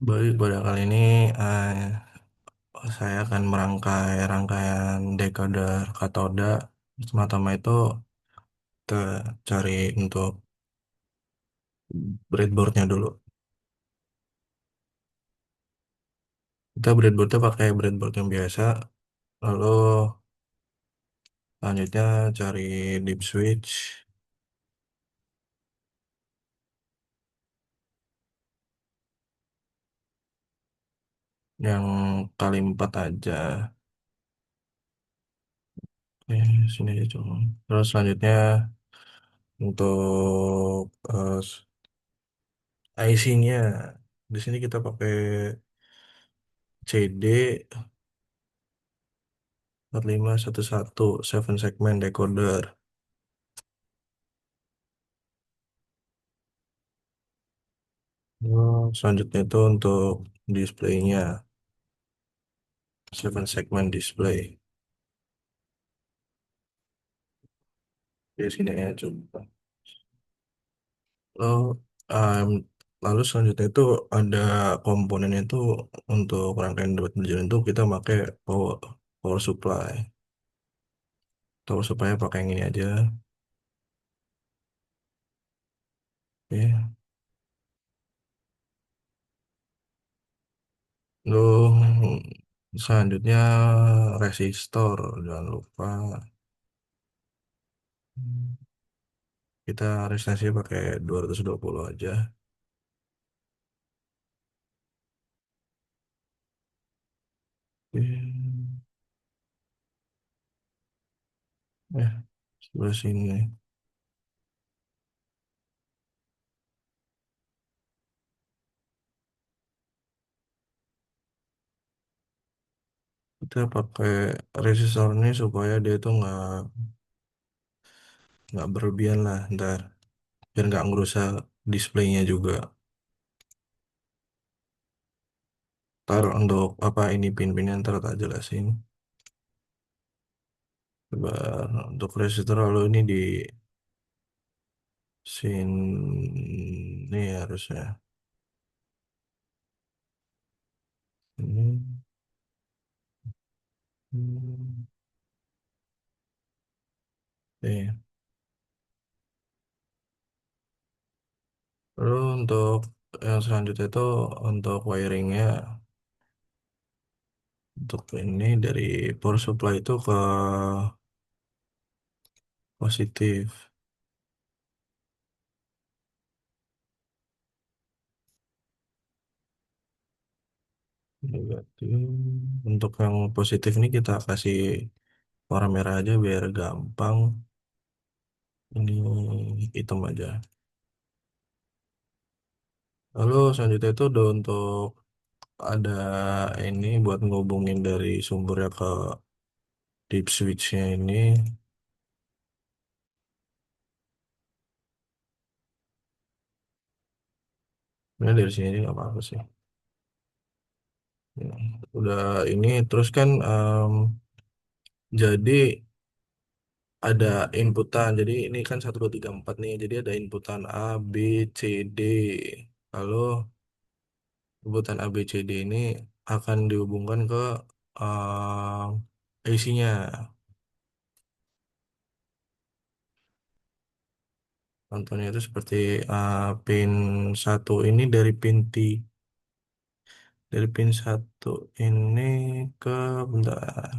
Baik, pada kali ini saya akan merangkai rangkaian decoder katoda. Pertama-tama itu kita cari untuk breadboardnya dulu. Kita breadboardnya pakai breadboard yang biasa. Lalu selanjutnya cari deep switch yang kali 4 aja. Sini aja cuma. Terus selanjutnya untuk IC-nya. Di sini kita pakai CD 4511 7 segment decoder. Selanjutnya itu untuk displaynya 7 segment display. Di sini ya coba. Lalu, em, lalu selanjutnya itu ada komponen itu untuk rangkaian debat berjalan itu kita pakai power, power supply. Power supply pakai yang ini aja. Oke. Lalu selanjutnya resistor jangan lupa. Kita resistansi pakai 220 aja. Oke. Sebelah sini. Kita pakai resistor ini supaya dia itu nggak berlebihan lah ntar biar nggak ngerusak displaynya juga. Ntar untuk apa ini pin-pinnya ntar tak jelasin. Coba untuk resistor lalu ini di sini harusnya ini. Hmm, Oke. Lalu untuk yang selanjutnya itu untuk wiringnya untuk ini dari power supply itu ke positif. Berarti untuk yang positif ini kita kasih warna merah aja biar gampang. Ini hitam aja. Lalu selanjutnya itu udah untuk ada ini buat ngubungin dari sumbernya ke deep switch-nya ini. Ini dari sini aja nggak apa-apa sih. Ya, udah ini terus kan jadi ada inputan. Jadi ini kan 1 2 3 4 nih. Jadi ada inputan A, B, C, D. Lalu inputan A, B, C, D ini akan dihubungkan ke IC-nya. Contohnya itu seperti pin satu ini dari pin satu ini ke bentar,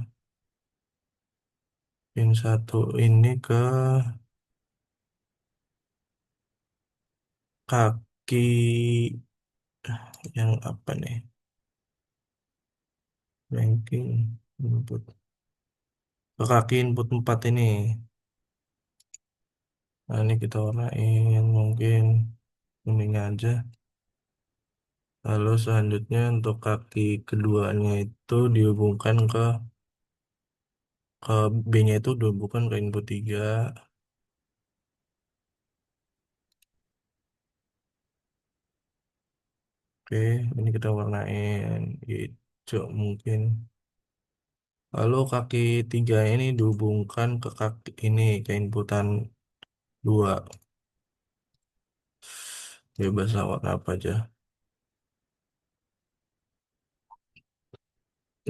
pin satu ini ke kaki yang apa nih? Banking input. Ke kaki input 4 ini. Nah, ini kita warnain mungkin kuning aja. Lalu selanjutnya untuk kaki keduanya itu dihubungkan ke B-nya itu dihubungkan ke input 3. Oke, ini kita warnain hijau mungkin. Lalu kaki 3 ini dihubungkan ke kaki ini ke inputan 2. Bebas lah warna apa aja.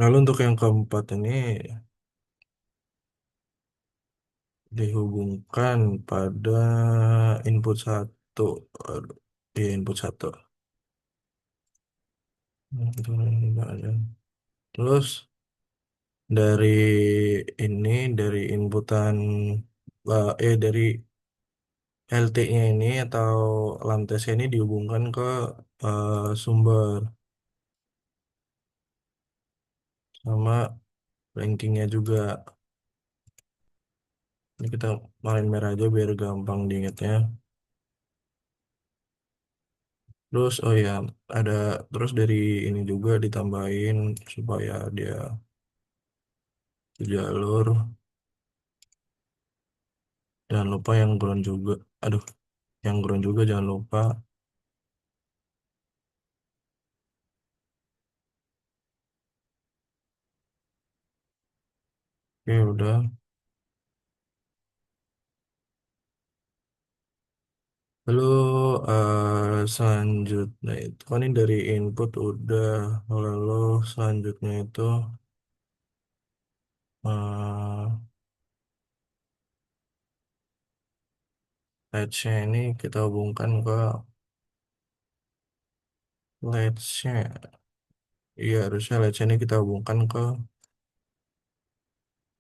Lalu untuk yang keempat ini dihubungkan pada input satu. Aduh, iya input satu. Terus dari ini dari inputan dari LT-nya ini atau lamtesnya ini dihubungkan ke sumber sama rankingnya juga. Ini kita main merah aja biar gampang diingatnya. Terus oh ya ada terus dari ini juga ditambahin supaya dia jalur. Jangan lupa yang ground juga. Aduh, yang ground juga jangan lupa. Oke udah. Lalu selanjutnya itu kan ini dari input udah. Lalu selanjutnya itu eh latch-nya ini kita hubungkan ke latch-nya. Iya harusnya latch ini kita hubungkan ke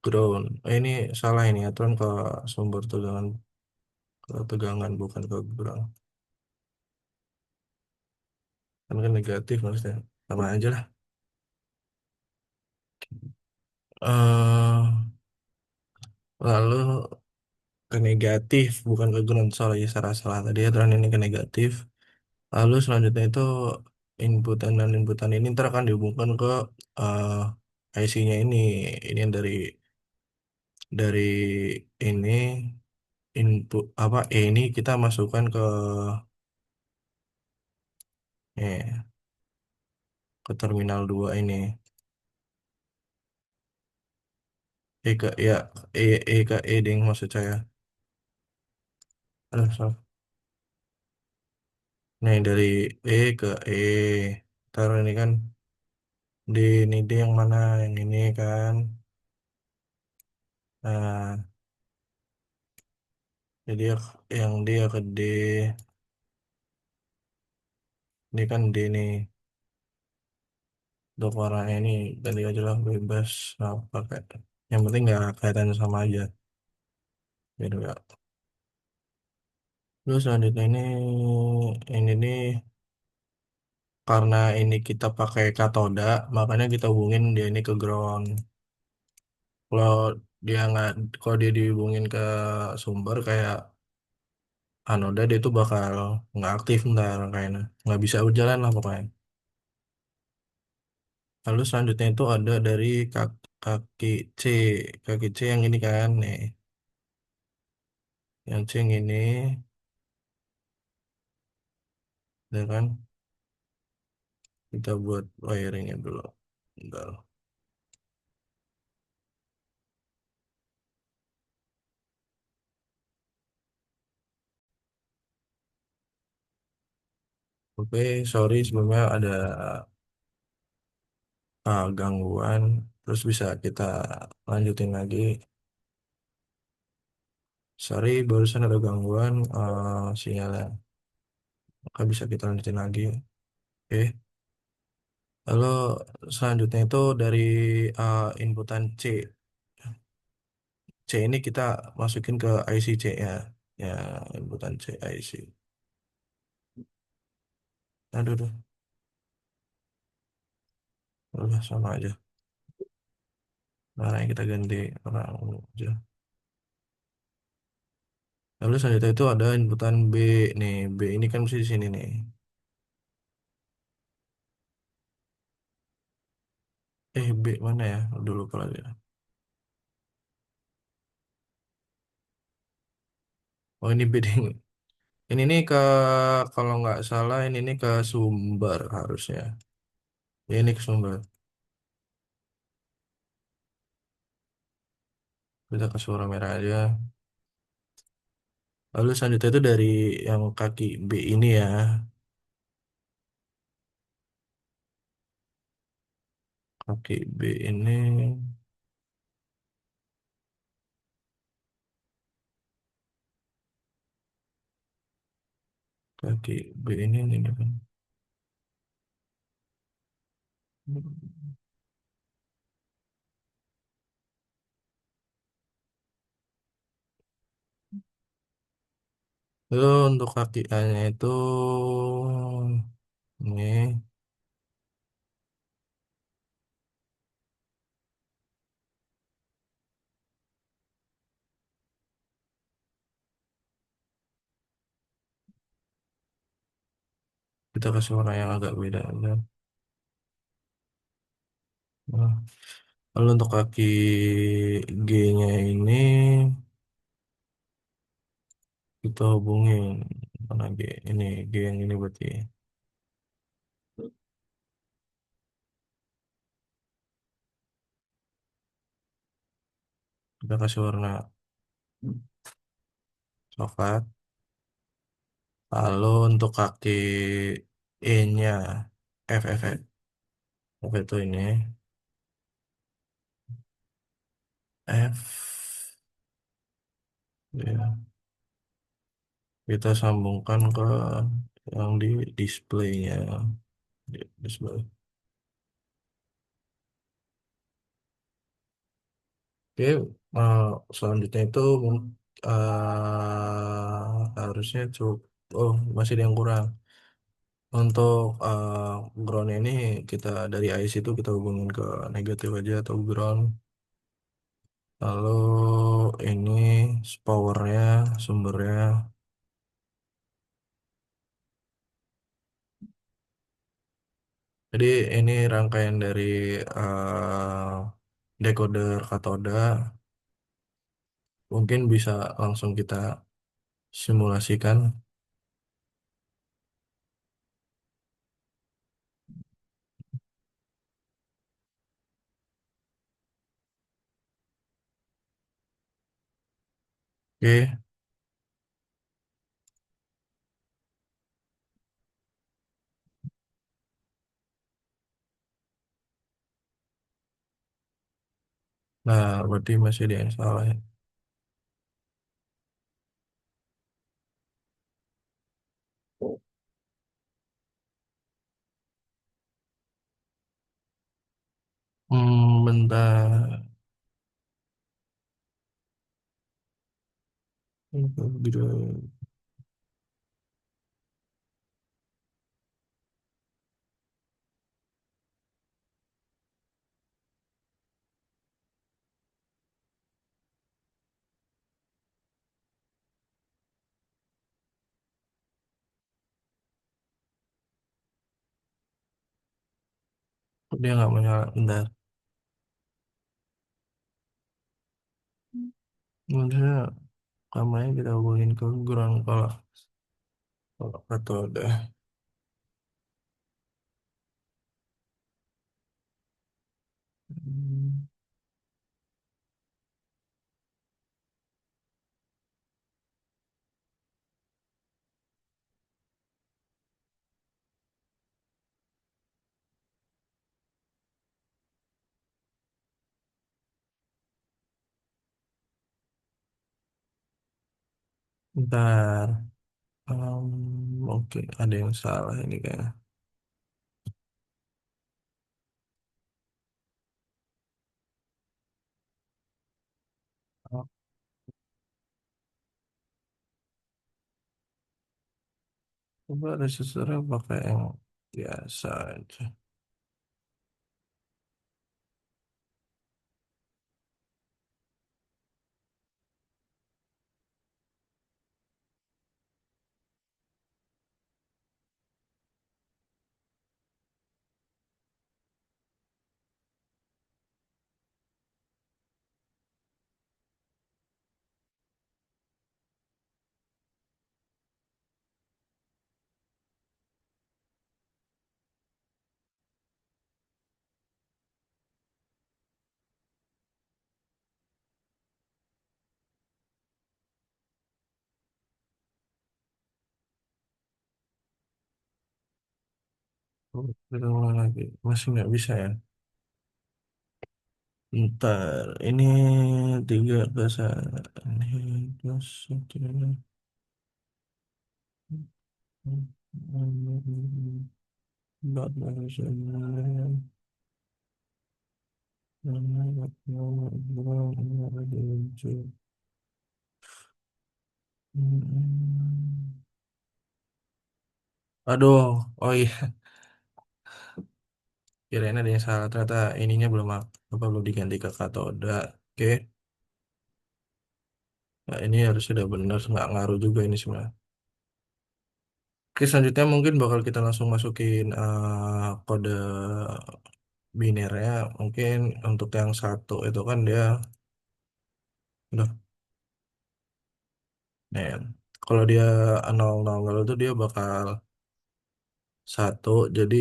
ground. Ini salah ini aturan ke sumber tegangan ke tegangan bukan ke ground. Kan negatif maksudnya. Sama aja lah. eh Lalu ke negatif bukan ke ground, sorry salah salah tadi aturan ini ke negatif. Lalu selanjutnya itu inputan dan inputan ini ntar akan dihubungkan ke IC-nya ini yang dari ini input apa ini kita masukkan ke terminal 2 ini. Ke ya ke ding maksud saya. Aduh, salah. Nih dari ke E. Taruh ini kan ini D yang mana yang ini kan. Nah, jadi yang D ya ke D. Ini kan D nih. Untuk warnanya ini ganti aja lah bebas nah, pakai. Yang penting nggak kelihatan sama aja. Gitu ya. Terus selanjutnya ini nih karena ini kita pakai katoda, makanya kita hubungin dia ini ke ground. Kalau dia nggak, kalau dia dihubungin ke sumber kayak anoda, dia itu bakal nggak aktif ntar kayaknya, nggak bisa berjalan lah pokoknya. Lalu selanjutnya itu ada dari kaki C, kaki C yang ini kan, nih, yang C yang ini, ya kan? Kita buat wiringnya dulu. Bentar. Oke, sorry sebelumnya ada gangguan. Terus bisa kita lanjutin lagi. Sorry, barusan ada gangguan sinyalnya. Maka bisa kita lanjutin lagi. Oke. Lalu selanjutnya itu dari inputan C. C ini kita masukin ke IC C ya. Ya, inputan C IC. Aduh, aduh. Udah sama aja. Nah, yang kita ganti orang aja. Lalu selanjutnya itu ada inputan B nih. B ini kan mesti di sini nih. B mana ya? Dulu lupa lagi. Oh ini B ding. Ini nih kalau nggak salah ini nih ke sumber harusnya. Ya, ini ke sumber. Kita ke suara merah aja. Lalu selanjutnya itu dari yang kaki B ini ya. Kaki B ini, kaki B ini kan. Lalu untuk kaki A-nya itu ini kita kasih warna yang agak beda aja. Nah, lalu untuk kaki G-nya ini kita hubungin mana G ini G yang ini berarti kita kasih warna coklat. Lalu untuk kaki E-nya F itu ini F ya kita sambungkan ke yang di displaynya display. Oke, eh, selanjutnya itu harusnya cukup. Oh, masih ada yang kurang. Untuk ground ini kita dari IC itu kita hubungin ke negatif aja atau ground. Lalu ini powernya, sumbernya. Jadi ini rangkaian dari decoder katoda. Mungkin bisa langsung kita simulasikan. Oke, nah berarti masih ada yang salah ya. Bentar. Gitu. Dia nggak mau nyala. Bentar. Maksudnya kameranya kita hubungin ke ground kalau atau udah. Hmm, Bentar. Oke, ada yang salah ini kayaknya. Oh, coba resistornya pakai yang biasa aja. Oh, kita ulang lagi. Masih nggak bisa ya? Ntar, ini tiga plus ini plus satu. Empat plus sembilan. Aduh, oh iya, kirain ada yang salah. Ternyata ininya belum apa belum diganti ke katoda. Oke, nah, ini harus sudah benar, nggak ngaruh juga ini sebenarnya. Oke, selanjutnya mungkin bakal kita langsung masukin kode binernya. Mungkin untuk yang satu itu kan dia udah, nih, kalau dia 000 itu dia bakal satu. Jadi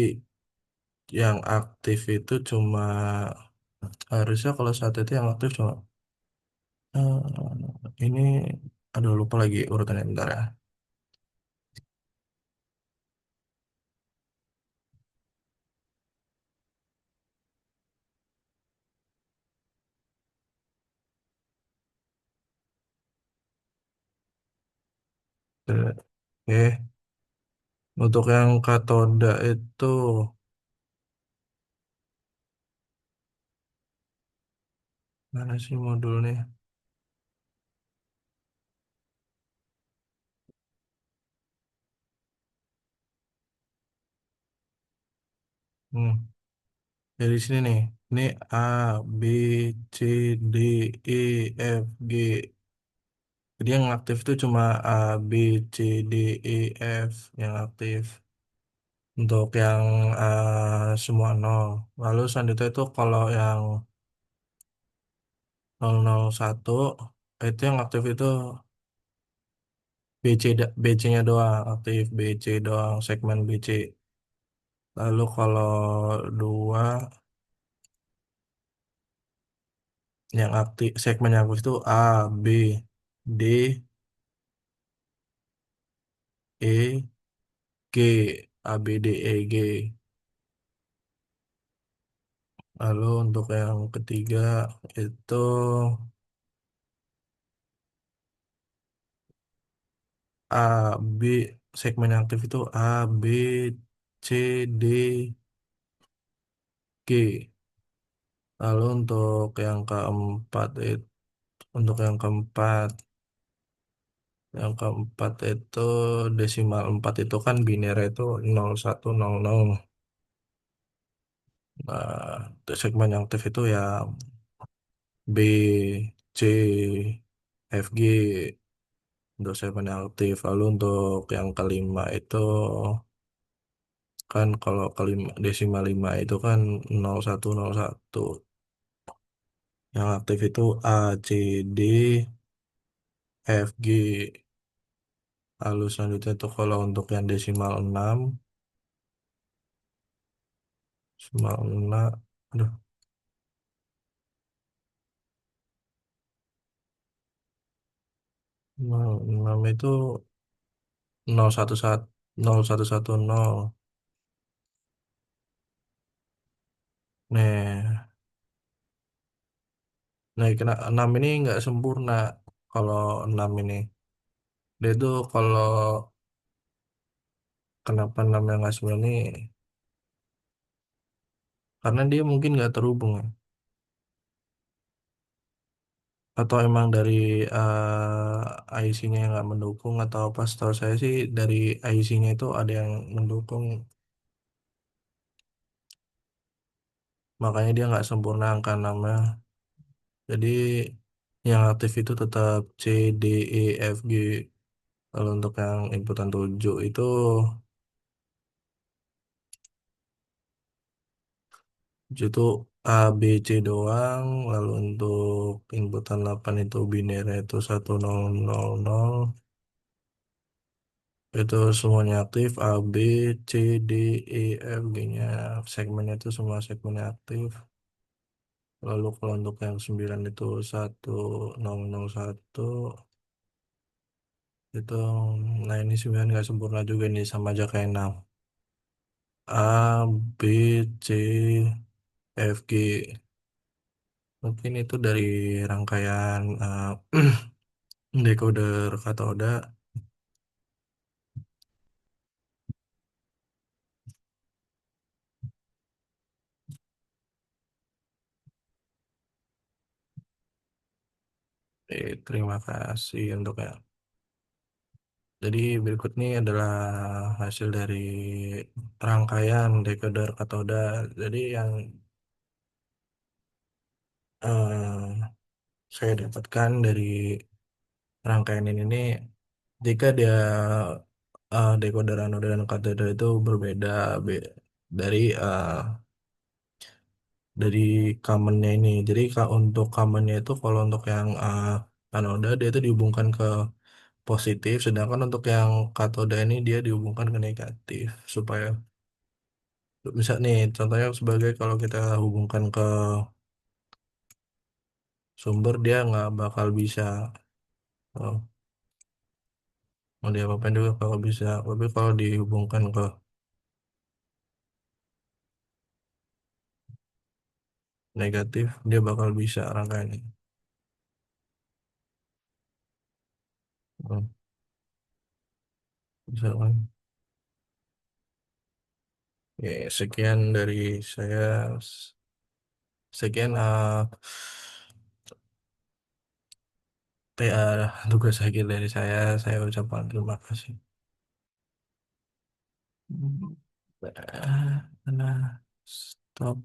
yang aktif itu cuma, harusnya kalau saat itu yang aktif cuma ini, aduh lupa lagi urutannya bentar ya. Oke, untuk yang katoda itu mana sih modulnya? Hmm, dari sini nih, ini A, B, C, D, E, F, G. Jadi yang aktif itu cuma A, B, C, D, E, F yang aktif. Untuk yang semua nol. Lalu selanjutnya itu kalau yang 001 itu yang aktif itu BC, BC-nya doang aktif, BC doang, segmen BC. Lalu kalau dua yang aktif, segmen yang aktif itu A, B, D, E, G, A, B, D, E, G. Lalu untuk yang ketiga itu A, B, segmen yang aktif itu A, B, C, D, G. Lalu untuk yang keempat itu desimal 4 itu kan biner itu 0100. Nah, untuk segmen yang aktif itu ya B, C, F, G untuk segmen yang aktif. Lalu untuk yang kelima itu kan kalau kelima desimal 5 itu kan 0101. Yang aktif itu A, C, D, F, G. Lalu selanjutnya itu kalau untuk yang desimal 6, aduh, desimal 6 itu 011, 0110. Nah, nah kena 6 ini nggak sempurna kalau 6 ini. Dia itu kalau kenapa 6 yang nggak sempurna ini, karena dia mungkin nggak terhubung ya. Atau emang dari IC-nya yang nggak mendukung atau apa. Setahu saya sih dari IC-nya itu ada yang mendukung, makanya dia nggak sempurna angka 6-nya. Jadi yang aktif itu tetap C, D, E, F, G. Kalau untuk yang inputan 7 itu A, B, C doang. Lalu untuk inputan 8 itu biner itu 1000. Itu semuanya aktif. A, B, C, D, E, F, G-nya. Segmennya itu semua segmennya aktif. Lalu kalau untuk yang 9 itu 1001 itu. Nah ini 9 nggak sempurna juga nih, sama aja kayak 6. A, B, C, F, G. Mungkin itu dari rangkaian decoder katoda. Terima kasih untuk ya. Jadi berikut ini adalah hasil dari rangkaian decoder katoda. Jadi yang eh, saya dapatkan dari rangkaian ini nih, jika dia decoder anoda dan katoda itu berbeda dari dari commonnya ini. Jadi untuk commonnya itu kalau untuk yang anoda dia itu dihubungkan ke positif, sedangkan untuk yang katoda ini dia dihubungkan ke negatif supaya bisa nih contohnya sebagai kalau kita hubungkan ke sumber dia nggak bakal bisa mau diapa-apain juga kalau bisa, tapi kalau dihubungkan ke negatif dia bakal bisa rangkaiannya. Hmm, bisa kan. Ya, sekian dari saya. Sekian tugas akhir dari saya ucapkan terima kasih. Hmm. Nah, stop.